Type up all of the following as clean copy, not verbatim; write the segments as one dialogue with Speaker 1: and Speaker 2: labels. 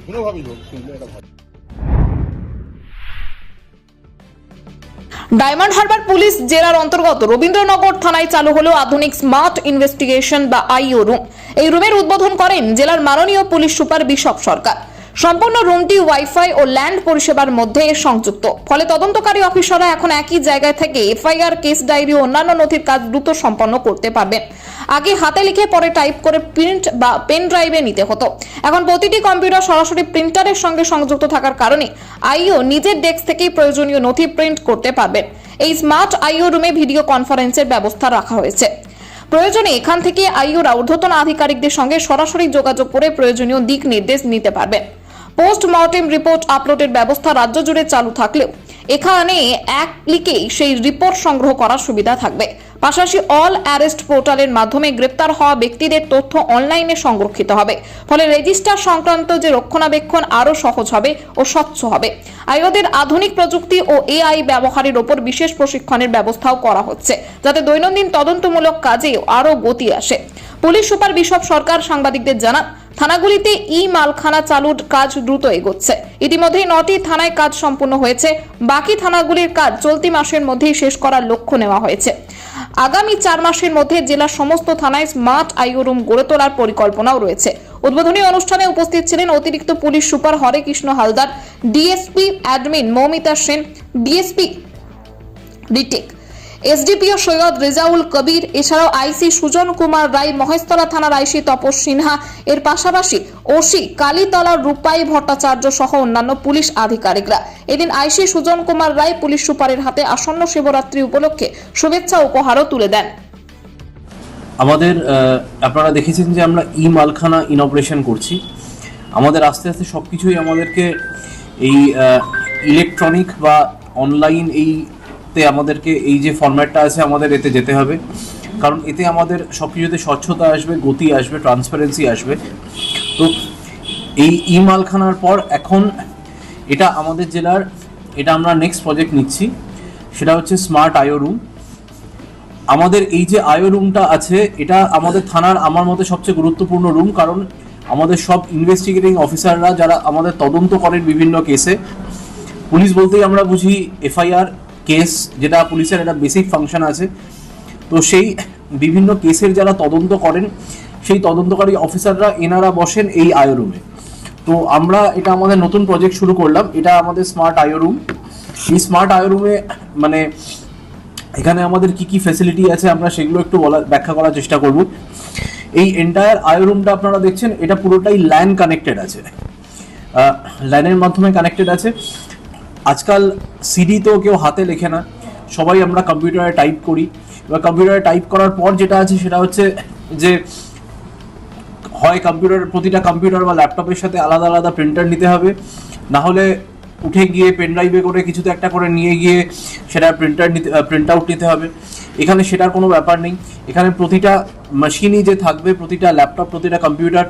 Speaker 1: কোনোভাবেই হোক শুনলে এটা ভালো।
Speaker 2: ডায়মন্ড হারবার পুলিশ জেলার অন্তর্গত রবীন্দ্রনগর থানায় চালু হলো আধুনিক স্মার্ট ইনভেস্টিগেশন বা আইও রুম। এই রুমের উদ্বোধন করেন জেলার মাননীয় পুলিশ সুপার বিশপ সরকার। সম্পূর্ণ রুমটি ওয়াইফাই ও ল্যান্ড পরিষেবার মধ্যে সংযুক্ত, ফলে তদন্তকারী অফিসাররা এখন একই জায়গায় থেকে এফআইআর, কেস ডায়েরি ও অন্যান্য নথির কাজ দ্রুত সম্পন্ন করতে পারবেন। আগে হাতে লিখে পরে টাইপ করে প্রিন্ট বা পেন ড্রাইভে নিতে হতো, এখন প্রতিটি কম্পিউটার সরাসরি প্রিন্টারের সঙ্গে সংযুক্ত থাকার কারণে আইও নিজের ডেস্ক থেকেই প্রয়োজনীয় নথি প্রিন্ট করতে পারবেন। এই স্মার্ট আইও রুমে ভিডিও কনফারেন্সের ব্যবস্থা রাখা হয়েছে। প্রয়োজনে এখান থেকে আইওরা ঊর্ধ্বতন আধিকারিকদের সঙ্গে সরাসরি যোগাযোগ করে প্রয়োজনীয় দিক নির্দেশ নিতে পারবেন। পোস্টমর্টেম রিপোর্ট আপলোডের ব্যবস্থা রাজ্য জুড়ে চালু থাকলেও এখানে এক ক্লিকেই সেই রিপোর্ট সংগ্রহ করার সুবিধা থাকবে। পাশাপাশি অল অ্যারেস্ট পোর্টালের মাধ্যমে গ্রেপ্তার হওয়া ব্যক্তিদের তথ্য অনলাইনে সংরক্ষিত হবে, ফলে রেজিস্টার সংক্রান্ত যে রক্ষণাবেক্ষণ আরও সহজ হবে ও স্বচ্ছ হবে। আইওদের আধুনিক প্রযুক্তি ও এআই ব্যবহারের ওপর বিশেষ প্রশিক্ষণের ব্যবস্থাও করা হচ্ছে, যাতে দৈনন্দিন তদন্তমূলক কাজে আরও গতি আসে। পুলিশ সুপার বিশপ সরকার সাংবাদিকদের জানান, থানাগুলিতে ই মালখানা চালুর কাজ দ্রুত এগোচ্ছে। ইতিমধ্যেই 9টি থানায় কাজ সম্পূর্ণ হয়েছে, বাকি থানাগুলির কাজ চলতি মাসের মধ্যেই শেষ করার লক্ষ্য নেওয়া হয়েছে। আগামী 4 মাসের মধ্যে জেলার সমস্ত থানায় স্মার্ট আইও রুম গড়ে তোলার পরিকল্পনাও রয়েছে। উদ্বোধনী অনুষ্ঠানে উপস্থিত ছিলেন অতিরিক্ত police super Hare Krishna Haldar, DSP admin Moumita Sen, DSP রিটেক, এসডিপিও সৈয়দ রেজাউল কবির, এছাড়াও আইসি সুজন কুমার রায়, মহেশতলা থানার আইসি তপস সিনহা, এর পাশাপাশি ওসি কালীতলার রূপাই ভট্টাচার্য সহ অন্যান্য পুলিশ আধিকারিকরা। এদিন আইসি সুজন কুমার রায় পুলিশ সুপারের হাতে আসন্ন শিবরাত্রি উপলক্ষে শুভেচ্ছা উপহারও তুলে দেন।
Speaker 3: আমাদের আপনারা দেখেছেন যে আমরা ই মালখানা ইনঅপারেশন করছি। আমাদের আস্তে আস্তে সব কিছুই আমাদেরকে এই ইলেকট্রনিক বা অনলাইন এইতে আমাদেরকে এই যে ফরম্যাটটা আছে আমাদের এতে যেতে হবে, কারণ এতে আমাদের সব কিছুতে স্বচ্ছতা আসবে, গতি আসবে, ট্রান্সপারেন্সি আসবে। তো এই ই মালখানার পর এখন এটা আমাদের জেলার এটা আমরা নেক্সট প্রজেক্ট নিচ্ছি, সেটা হচ্ছে স্মার্ট আইও রুম। আমাদের এই যে আইও রুমটা আছে এটা আমাদের থানার আমার মতে সবচেয়ে গুরুত্বপূর্ণ রুম, কারণ আমাদের সব ইনভেস্টিগেটিং অফিসাররা যারা আমাদের তদন্ত করেন বিভিন্ন কেসে, পুলিশ বলতেই আমরা বুঝি এফআইআর, কেস, যেটা পুলিশের একটা বেসিক ফাংশন আছে। তো সেই বিভিন্ন কেসের যারা তদন্ত করেন সেই তদন্তকারী অফিসাররা এনারা বসেন এই আইও রুমে। তো আমরা এটা আমাদের নতুন প্রজেক্ট শুরু করলাম, এটা আমাদের স্মার্ট আইও রুম। এই স্মার্ট আইও রুমে মানে এখানে আমাদের কি কি ফ্যাসিলিটি আছে আমরা সেগুলো একটু ব্যাখ্যা করার চেষ্টা করব। এই এন্টায়ার আইও রুমটা আপনারা দেখছেন এটা পুরোটাই ল্যান কানেক্টেড আছে, ল্যানের মাধ্যমে কানেক্টেড আছে। আজকাল সিডি তো কেউ হাতে লেখে না, সবাই আমরা কম্পিউটারে টাইপ করি। এবার কম্পিউটারে টাইপ করার পর যেটা আছে সেটা হচ্ছে যে হয় প্রতিটা কম্পিউটার বা ল্যাপটপের সাথে আলাদা আলাদা প্রিন্টার নিতে হবে, না হলে উঠে গিয়ে পেন ড্রাইভে করে কিছুতে একটা করে নিয়ে গিয়ে সেটা প্রিন্ট আউট নিতে হবে। এখানে সেটার কোনো ব্যাপার নেই। এখানে প্রতিটা মেশিনই যে থাকবে, প্রতিটা ল্যাপটপ, প্রতিটা কম্পিউটার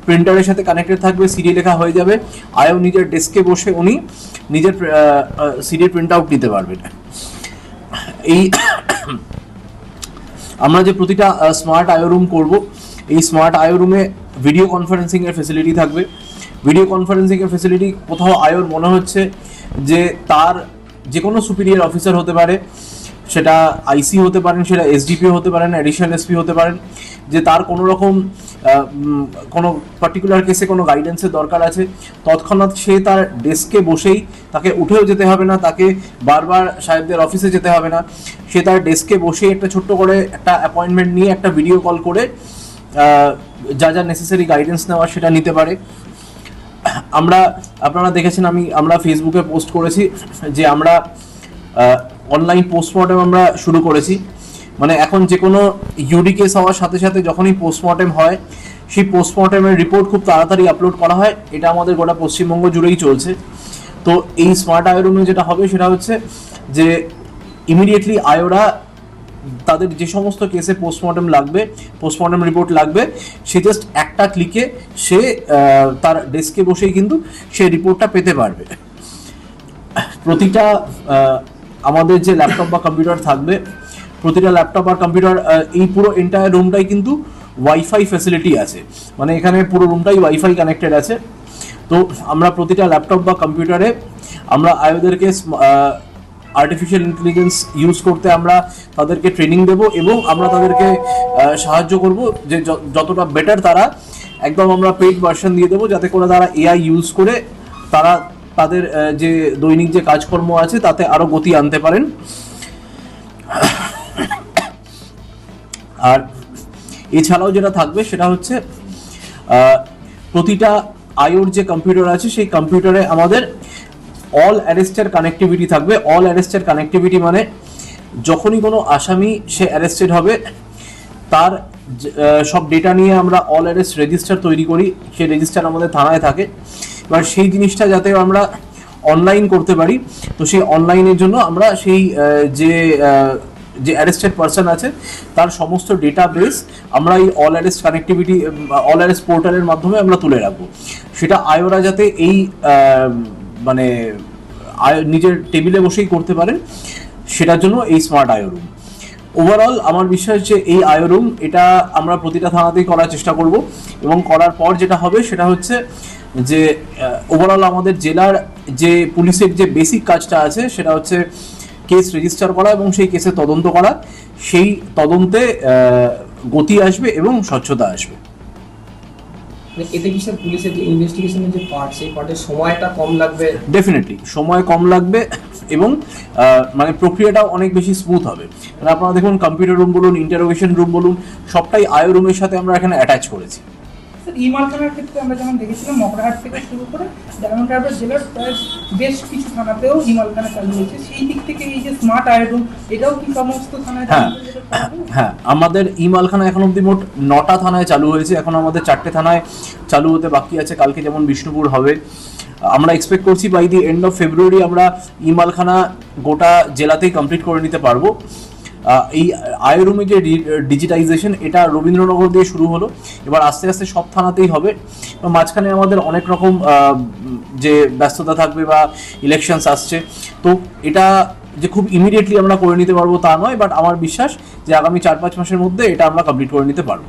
Speaker 3: প্রিন্টারের সাথে কানেক্টেড থাকবে, সিডি লেখা হয়ে যাবে। আয়ও নিজের ডেস্কে বসে উনি নিজের সিডির প্রিন্ট আউট নিতে পারবেন। এই আমরা যে প্রতিটা স্মার্ট আইও রুম করব, এই স্মার্ট আইও রুমে ভিডিও কনফারেন্সিং এর ফেসিলিটি থাকবে। ভিডিও কনফারেন্সিং এর ফেসিলিটি কোথাও আইওর মনে হচ্ছে যে তার যে কোনো সুপিরিয়র অফিসার হতে পারে, সেটা আইসি হতে পারেন, সেটা এসডিপিও হতে পারেন, অ্যাডিশনাল এসপি হতে পারেন, যে তার কোনো রকম কোনো পার্টিকুলার কেসে কোনো গাইডেন্সের দরকার আছে, তৎক্ষণাৎ সে তার ডেস্কে বসেই, তাকে উঠেও যেতে হবে না, তাকে বারবার সাহেবদের অফিসে যেতে হবে না, সে তার ডেস্কে বসে একটা ছোট্ট করে একটা অ্যাপয়েন্টমেন্ট নিয়ে একটা ভিডিও কল করে যা যা নেসেসারি গাইডেন্স নেওয়া সেটা নিতে পারে। আপনারা দেখেছেন আমরা ফেসবুকে পোস্ট করেছি যে আমরা অনলাইন পোস্টমর্টেম আমরা শুরু করেছি। মানে এখন যে কোনো ইউডি কেস হওয়ার সাথে সাথে যখনই পোস্টমর্টেম হয়, সেই পোস্টমর্টেমের রিপোর্ট খুব তাড়াতাড়ি আপলোড করা হয়। এটা আমাদের গোটা পশ্চিমবঙ্গ জুড়েই চলছে। তো এই স্মার্ট আইও রুমে যেটা হবে সেটা হচ্ছে যে ইমিডিয়েটলি আইওরা তাদের যে সমস্ত কেসে পোস্টমর্টেম লাগবে, পোস্টমর্টেম রিপোর্ট লাগবে, সে জাস্ট একটা ক্লিকে সে তার ডেস্কে বসেই কিন্তু সে রিপোর্টটা পেতে পারবে। প্রতিটা আমাদের যে ল্যাপটপ বা কম্পিউটার থাকবে, প্রতিটা ল্যাপটপ আর কম্পিউটার, এই পুরো এন্টায়ার রুমটাই কিন্তু ওয়াইফাই ফ্যাসিলিটি আছে। মানে এখানে পুরো রুমটাই ওয়াইফাই কানেক্টেড আছে। তো আমরা প্রতিটা ল্যাপটপ বা কম্পিউটারে আমরা আয়োদেরকে আর্টিফিশিয়াল ইন্টেলিজেন্স ইউজ করতে আমরা তাদেরকে ট্রেনিং দেব এবং আমরা তাদেরকে সাহায্য করব যে যতটা বেটার তারা একদম আমরা পেইড ভার্সন দিয়ে দেবো, যাতে করে তারা এআই ইউজ করে তারা তাদের যে দৈনিক যে কাজকর্ম আছে তাতে আরও গতি আনতে পারেন। আর এছাড়াও যেটা থাকবে সেটা হচ্ছে প্রতিটা আইওর যে কম্পিউটার আছে সেই কম্পিউটারে আমাদের অল অ্যারেস্টের কানেক্টিভিটি থাকবে। অল অ্যারেস্টের কানেক্টিভিটি মানে যখনই কোনো আসামি সে অ্যারেস্টেড হবে তার সব ডেটা নিয়ে আমরা অল অ্যারেস্ট রেজিস্টার তৈরি করি, সেই রেজিস্টার আমাদের থানায় থাকে। এবার সেই জিনিসটা যাতে আমরা অনলাইন করতে পারি, তো সেই অনলাইনের জন্য আমরা সেই যে অ্যারেস্টেড পারসন আছে তার সমস্ত ডেটাবেস আমরা এই all arrest connectivity all arrest পোর্টালের মাধ্যমে আমরা তুলে রাখবো। সেটা আয়োরা যাতে এই মানে নিজের টেবিলে বসেই করতে পারেন, সেটার জন্য এই স্মার্ট আইও রুম। ওভারঅল আমার বিশ্বাস যে এই আইও রুম এটা আমরা প্রতিটা থানাতেই করার চেষ্টা করব, এবং করার পর যেটা হবে সেটা হচ্ছে যে ওভারঅল আমাদের জেলার যে পুলিশের যে বেসিক কাজটা আছে সেটা হচ্ছে কেস রেজিস্টার করা এবং সেই কেসে তদন্ত করা। সেই তদন্তে গতি আসবে এবং স্বচ্ছতা আসবে।
Speaker 1: এতে কি স্যার পুলিশের যে ইনভেস্টিগেশনের যে পার্ট, সেই পার্টের সময়টা কম লাগবে?
Speaker 3: ডেফিনেটলি সময় কম লাগবে এবং মানে প্রক্রিয়াটাও অনেক বেশি স্মুথ হবে। মানে আপনারা দেখুন কম্পিউটার রুম বলুন, ইন্টারোগেশন রুম বলুন, সবটাই আইও রুমের সাথে আমরা এখানে অ্যাটাচ করেছি।
Speaker 4: স্যার ই মালখানার ক্ষেত্রে আমরা যেমন দেখেছিলাম মকড়াহাট থেকে শুরু করে ডায়মন্ড হারবার জেলার প্রায় বেশ কিছু থানাতেও ই মালখানা চালু হয়েছে, সেই দিক থেকে এই যে স্মার্ট আইও রুম এটাও কি সমস্ত থানায়?
Speaker 3: হ্যাঁ, আমাদের ই মালখানা এখন অবধি মোট 9টা থানায় চালু হয়েছে, এখন আমাদের 4টে থানায় চালু হতে বাকি আছে। কালকে যেমন বিষ্ণুপুর হবে, আমরা এক্সপেক্ট করছি by the end of February আমরা ই মালখানা গোটা জেলাতেই কমপ্লিট করে নিতে পারবো। এই আইও রুমের যে ডিজিটাইজেশন এটা রবীন্দ্রনগর দিয়ে শুরু হলো, এবার আস্তে আস্তে সব থানাতেই হবে। মাঝখানে আমাদের অনেক রকম যে ব্যস্ততা থাকবে বা ইলেকশনস আসছে, তো এটা যে খুব ইমিডিয়েটলি আমরা করে নিতে পারবো তা নয়, বাট আমার বিশ্বাস যে আগামী 4-5 মাসের মধ্যে এটা আমরা কমপ্লিট করে নিতে পারবো।